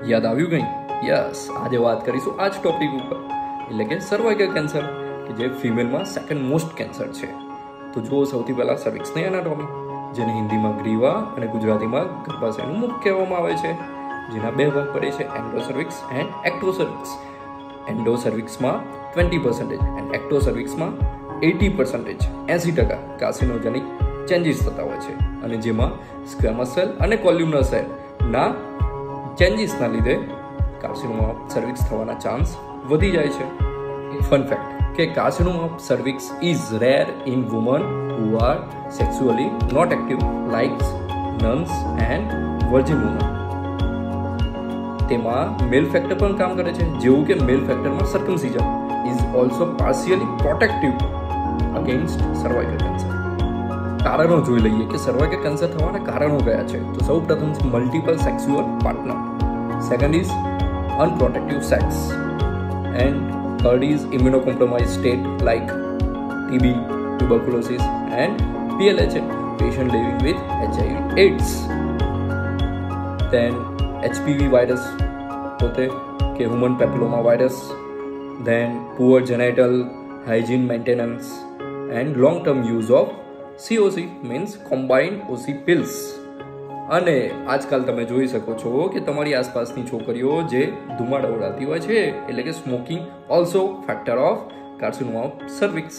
યાદ આવ્યું કંઈ? યસ, આજે વાત કરીશું આ જ ટોપિક ઉપર, એટલે કે સર્વાઇકલ કેન્સર, કે જે ફિમેલમાં સેકન્ડ મોસ્ટ કેન્સર છે. તો જુઓ સૌથી પહેલાં સર્વિક્સની એનાટોમી, જેને હિન્દીમાં ગ્રીવા અને ગુજરાતીમાં ગર્ભાશયનું મુખ કહેવામાં આવે છે, જેના બે ભાગ પડે છે, એન્ડોસર્વિક્સ એન્ડ એક્ટોસર્વિક્સ. એન્ડોસર્વિક્સમાં 20% એન્ડ એક્ટોસર્વિક્સમાં 80%, 80% કાર્સિનોજેનિક ચેન્જીસ થતા હોય છે, અને જેમાં સ્ક્વેમસ સેલ અને કોલ્યુમનર સેલના ચેન્જીસના લીધે કાર્સિનોમા ઓફ સર્વિક્સ થવાના ચાન્સ વધી જાય છે. ફન ફેક્ટ કે carcinoma of cervix is rare in women who are sexually not active like nuns and virgin women. તેમાં મેલ ફેક્ટર પણ કામ કરે છે, જેવું કે મેલ ફેક્ટરમાં circumcision is also partially protective against cervical cancer. કારણો જોઈ લઈએ કે સર્વાઇકલ કેન્સર થવાના કારણો કયા છે. તો સૌ પ્રથમ છે multiple sexual partner, second is unprotective sex, and third is immunocompromise state like TB, tuberculosis and PLHA, patient living with HIV/AIDS. Then HPV virus પોતે કે human papilloma virus, then poor genital hygiene maintenance and long term use of COC means combined OC pills. અને આજકાલ તમે જોઈ શકો છો કે તમારી આસપાસની છોકરીઓ જે ધુમાડો ઉડાવતી હોય છે, એટલે કે smoking also factor of carcinoma of cervix.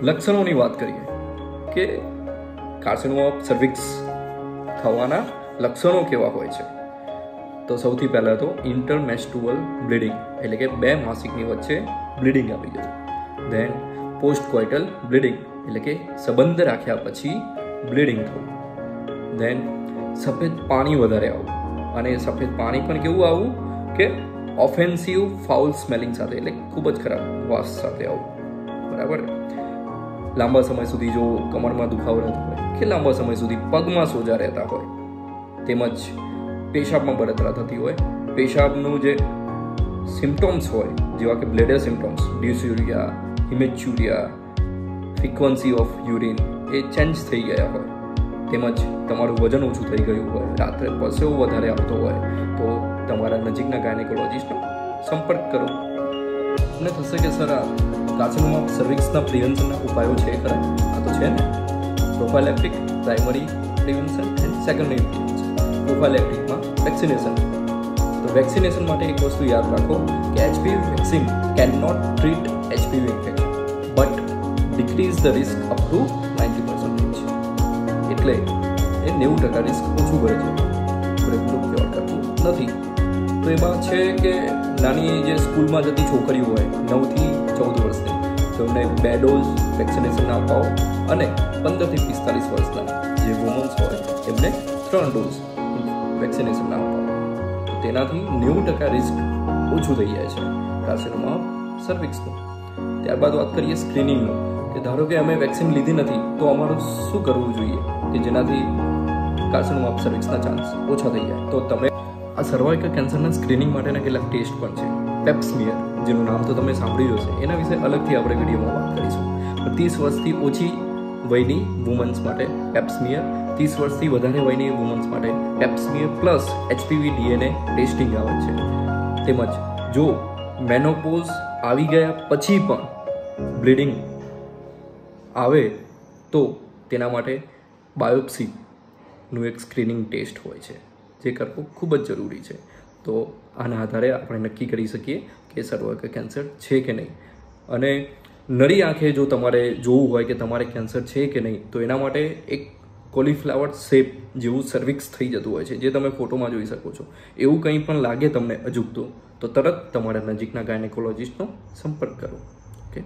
લક્ષણોની વાત કરીએ કે કાર્સિનોમા ઓફ સર્વિક્સ થવાના લક્ષણો કેવા હોય છે. તો સૌથી પહેલાં તો ઇન્ટરમેન્સ્ટ્રુઅલ બ્લીડિંગ, એટલે કે બે માસિકની વચ્ચે બ્લીડિંગ આવી જતું. ધેન પોસ્ટ કોઇટલ બ્લીડિંગ, એટલે કે સંબંધ રાખ્યા પછી બ્લીડિંગ થવું. ધેન સફેદ પાણી વધારે આવવું, અને સફેદ પાણી પણ કેવું આવવું કે ઓફેન્સિવ ફાઉલ સ્મેલિંગ સાથે, એટલે ખૂબ જ ખરાબ વાસ સાથે આવવું. બરાબર. લાંબા સમય સુધી જો કમરમાં દુખાવો રહેતો હોય કે લાંબા સમય સુધી પગમાં સોજા રહેતા હોય, તેમજ પેશાબમાં બળતરા થતી હોય, પેશાબનું જે સિમ્ટોમ્સ હોય જેવા કે bladder symptoms, dysuria, haematuria, frequency of urine એ ચેન્જ થઈ ગયા હોય, તેમજ તમારું વજન ઓછું થઈ ગયું હોય, રાત્રે પરસેવો વધારે આવતો હોય, તો તમારા નજીકના ગાયનેકોલોજીસ્ટનો સંપર્ક કરો. અને થશે કે સર આ કાર્સિનોમા ઓફ સર્વિક્સના પ્રિવેન્શનના ઉપાયો છે ખરા? આ તો છે ને. Prophylactic, primary prevention and secondary prevention. પ્રોફાઇલેક્ટિકમાં વેક્સિનેશન. તો વેક્સિનેશન માટે એક વસ્તુ યાદ રાખો કે HPV vaccine can not treat HPV infection but decrease the risk up to 90%. એટલે એ 90% રિસ્ક ઓછું કરે છે, પૂરેપૂરું ક્યોર કરતું નથી. તો એમાં છે કે નાની જે સ્કૂલમાં જતી છોકરીઓ હોય 9 થી 14 વર્ષની, તો એમને 2 ડોઝ વેક્સિનેશન અપાવો, અને 15 થી 45 વર્ષના જે વુમન્સ હોય એમને 3 ડોઝ વેક્સિનેશન અપાવો. તો તેનાથી 90% રિસ્ક ઓછું થઈ જાય છે કાર્સિનોમા ઓફ સર્વિક્સનું. ત્યારબાદ વાત કરીએ સ્ક્રીનિંગનું, કે ધારો કે અમે વેક્સિન લીધી નથી, તો અમારું શું કરવું જોઈએ કે જેનાથી કાર્સિનોમા ઓફ સર્વિક્સના ચાન્સ ઓછા થઈ જાય. તો તમે આ સર્વાઇકલ કેન્સરના સ્ક્રીનિંગ માટેના કેટલાક ટેસ્ટ પણ છે. પેપ્સમિયર, જેનું નામ તો તમે સાંભળ્યું હશે, એના વિશે અલગથી આપણે વિડીયોમાં વાત કરીશું. 30 વર્ષથી ઓછી વયની વુમન્સ માટે પેપ્સમિયર, 30 વર્ષથી વધારે વયની વુમન્સ માટે પેપ્સમિયર પ્લસ HPV DNA ટેસ્ટિંગ આવે છે. તેમજ જો મેનોપોઝ આવી ગયા પછી પણ બ્લીડિંગ આવે તો તેના માટે બાયોપ્સીનું એક સ્ક્રીનિંગ ટેસ્ટ હોય છે, જે કરવું ખૂબ જ જરૂરી છે. તો આના આધારે આપણે નક્કી કરી શકીએ કે સર્વાઇકલ કેન્સર છે કે નહીં. અને નરી આંખે જો તમારે જોવું હોય કે તમારે કેન્સર છે કે નહીં, તો એના માટે એક કોલીફ્લાવર શેપ જેવું સર્વિક્સ થઈ જતું હોય છે, જે તમે ફોટોમાં જોઈ શકો છો. એવું કંઈ પણ લાગે તમને અજુગતું, તો તરત તમારા નજીકના ગાયનેકોલોજીસ્ટનો સંપર્ક કરો. ઓકે.